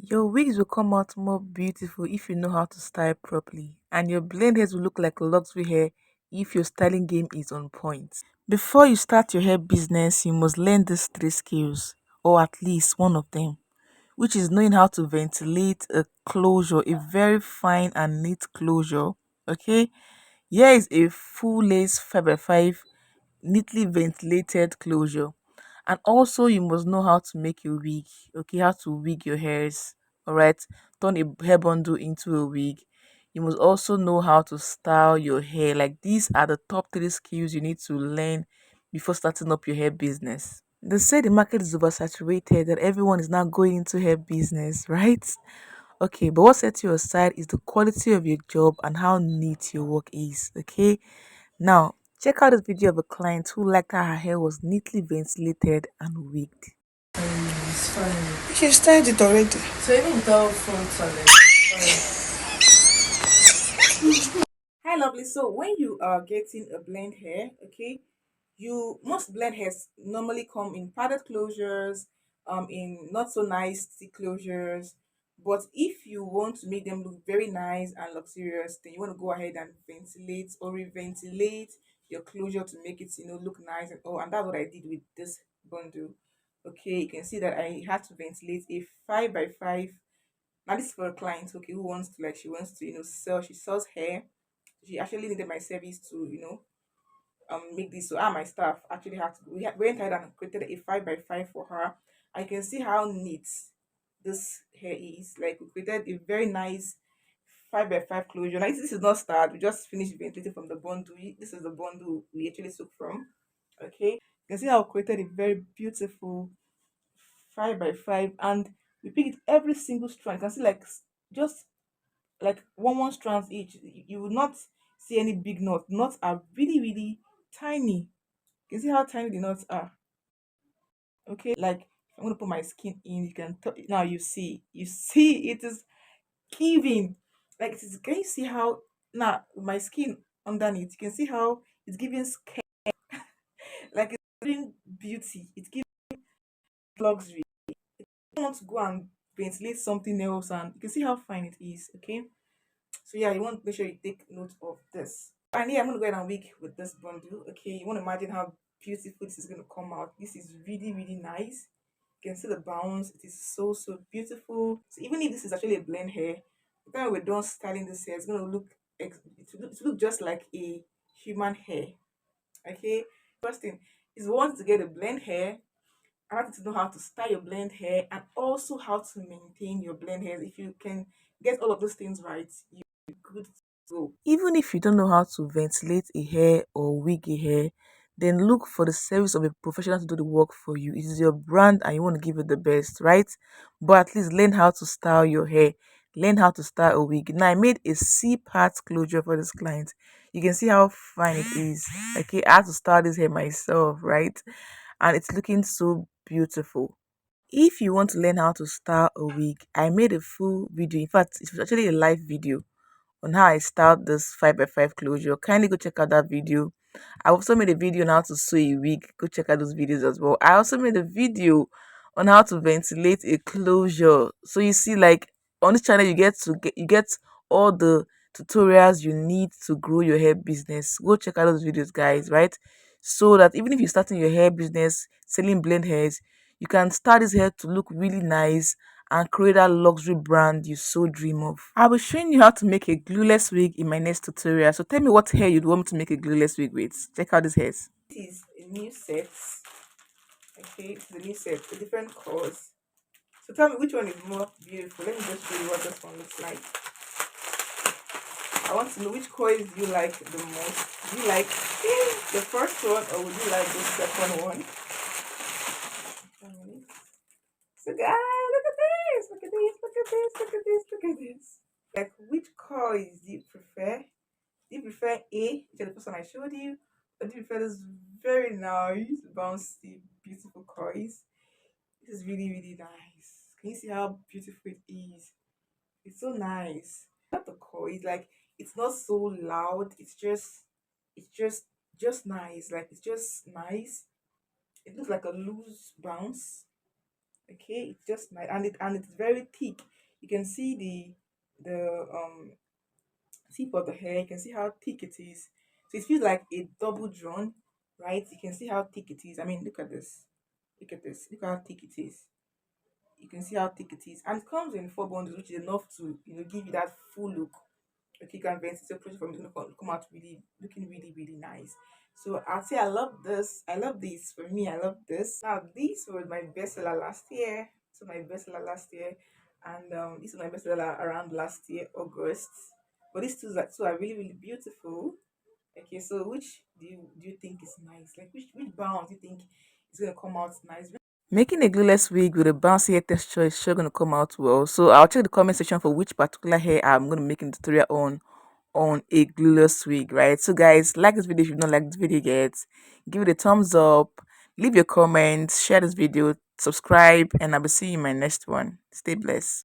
Your wigs will come out more beautiful if you know how to style properly, and your blend hairs will look like luxury hair if your styling game is on point. Before you start your hair business, you must learn these three skills, or at least one of them, which is knowing how to ventilate a closure, a very fine and neat closure. Okay, here is a full lace 5x5 neatly ventilated closure. And also you must know how to make a wig, okay, how to wig your hairs, all right, turn a hair bundle into a wig. You must also know how to style your hair. Like, these are the top three skills you need to learn before starting up your hair business. They say the market is oversaturated, that everyone is now going into hair business, right? Okay, but what sets you aside is the quality of your job and how neat your work is. Okay, now check out this video of a client who liked how her hair was neatly ventilated and wigged. It's fine. She started it already. So even without front talent, it's Hi, lovely. So when you are getting a blend hair, okay, you most blend hairs normally come in padded closures, in not so nice stick closures. But if you want to make them look very nice and luxurious, then you want to go ahead and ventilate or reventilate your closure to make it, look nice and all. And that's what I did with this bundle. Okay, you can see that I had to ventilate a 5x5. Now this is for a client, okay, who wants to, like, she wants to, sell. She sells hair. She actually needed my service to, make this. So my staff actually had to, went ahead and created a 5x5 for her. I can see how neat this hair is. Like, we created a very nice 5x5 closure. Now this is not start, we just finished ventilating from the bundle. This is the bundle we actually took from. Okay, you can see how we created a very beautiful 5x5, and we picked every single strand. You can see, like, just like one strands each. You will not see any big knots. Knots are really, really tiny. You can see how tiny the knots are. Okay, like, I'm gonna put my skin in. You can now you see it is giving, like, it is. Can you see how now my skin underneath? You can see how it's giving like, it's giving beauty. It's giving luxury. You want to go and ventilate something else, and you can see how fine it is. Okay, so yeah, you want to make sure you take note of this. And yeah, I'm gonna go ahead and wig with this bundle. Okay, you want to imagine how beautiful this is gonna come out. This is really, really nice. You can see the bounce. It is so, so beautiful. So even if this is actually a blend hair, the time we're done styling this hair, it's gonna look it will look just like a human hair. Okay. First thing is, we want to get a blend hair. I want you to know how to style your blend hair and also how to maintain your blend hairs. If you can get all of those things right, you're good to go. Even if you don't know how to ventilate a hair or wig a hair, then look for the service of a professional to do the work for you. It is your brand and you want to give it the best, right? But at least learn how to style your hair. Learn how to style a wig. Now, I made a C-part closure for this client. You can see how fine it is. Okay, I had to style this hair myself, right? And it's looking so beautiful. If you want to learn how to style a wig, I made a full video. In fact, it was actually a live video on how I styled this 5x5 closure. Kindly go check out that video. I also made a video on how to sew a wig. Go check out those videos as well. I also made a video on how to ventilate a closure. So you see, like, on this channel, you get all the tutorials you need to grow your hair business. Go check out those videos, guys, right? So that even if you're starting your hair business, selling blend hairs, you can start this hair to look really nice and create that luxury brand you so dream of. I'll be showing you how to make a glueless wig in my next tutorial. So tell me what hair you'd want me to make a glueless wig with. Check out these hairs. This is a new set. Okay, it's a new set, the different colors. So tell me which one is more beautiful. Let me just show you what this one looks like. I want to know which coils you like the most. Do you like the first one, or would you like the second one? So guys, look at this, look at this, look at this, look at this, look at this. Like, which coils do you prefer? Do you prefer A, which is the first one I showed you? Or do you prefer this very nice, bouncy, beautiful coils? This is really, really nice. Can you see how beautiful it is? It's so nice. Not the coils, like, it's not so loud. It's just nice. Like, it's just nice. It looks like a loose bounce. Okay, it's just nice, and it's very thick. You can see the tip of the hair. You can see how thick it is. So it feels like a double drawn, right? You can see how thick it is. I mean, look at this. Look at this. Look how thick it is. You can see how thick it is, and it comes in four bundles, which is enough to give you that full look. Okay, you can vent it separately from it to come out really looking really really nice. So I'd say I love this. I love this. For me, I love this. Now these were my bestseller last year. So my bestseller last year, and this was my bestseller around last year August. But these two are really really beautiful. Okay, so which do you think is nice? Like which bound do you think is gonna come out nice? Making a glueless wig with a bouncy hair texture is sure going to come out well. So I'll check the comment section for which particular hair I'm going to make a tutorial on a glueless wig, right? So guys, like this video if you don't like this video yet. Give it a thumbs up, leave your comments, share this video, subscribe, and I will see you in my next one. Stay blessed.